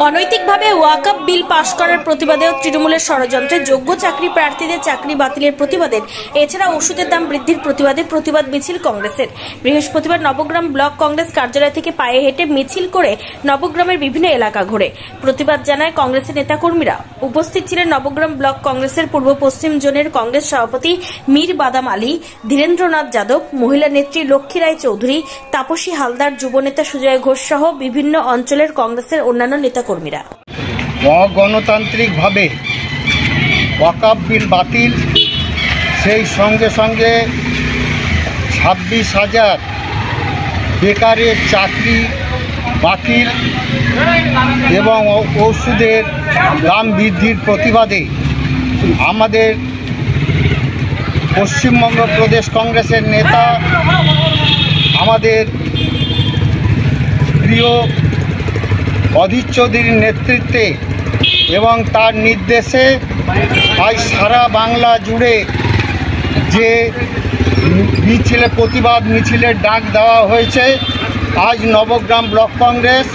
অনৈতিকভাবে ওয়াকআপ বিল পাশ করার প্রতিবাদে ও তৃণমূলের ষড়যন্ত্রে যোগ্য চাকরি প্রার্থীদের চাকরি বাতিলের প্রতিবাদে এছাড়া ওষুধের দাম বৃদ্ধির প্রতিবাদে প্রতিবাদ মিছিল কংগ্রেসের। বৃহস্পতিবার নবগ্রাম ব্লক কংগ্রেস কার্যালয় থেকে পায়ে হেঁটে মিছিল করে নবগ্রামের বিভিন্ন এলাকা ঘুরে প্রতিবাদ জানায় কংগ্রেসের নেতাকর্মীরা। উপস্থিত ছিলেন নবগ্রাম ব্লক কংগ্রেসের পূর্ব পশ্চিম জোনের কংগ্রেস সভাপতি মীর বাদাম আলী, ধীরেন্দ্রনাথ যাদব, মহিলা নেত্রী লক্ষ্মী রায় চৌধুরী, তাপসী হালদার, যুবনেতা সুজয় ঘোষ সহ বিভিন্ন অঞ্চলের কংগ্রেসের অন্যান্য নেতাকর্মীরা। অগণতান্ত্রিকভাবে ওয়াকআপ বিল বাতিল, সেই সঙ্গে সঙ্গে 26,000 বেকারের চাকরি বাতিল এবং ওষুধের দাম বৃদ্ধির প্রতিবাদে আমাদের পশ্চিমবঙ্গ প্রদেশ কংগ্রেসের নেতা, আমাদের প্রিয় অধীর চৌধুরীর নেতৃত্বে এবং তার নির্দেশে আজ সারা বাংলা জুড়ে যে প্রতিবাদ মিছিলের ডাক দেওয়া হয়েছে, আজ নবগ্রাম ব্লক কংগ্রেস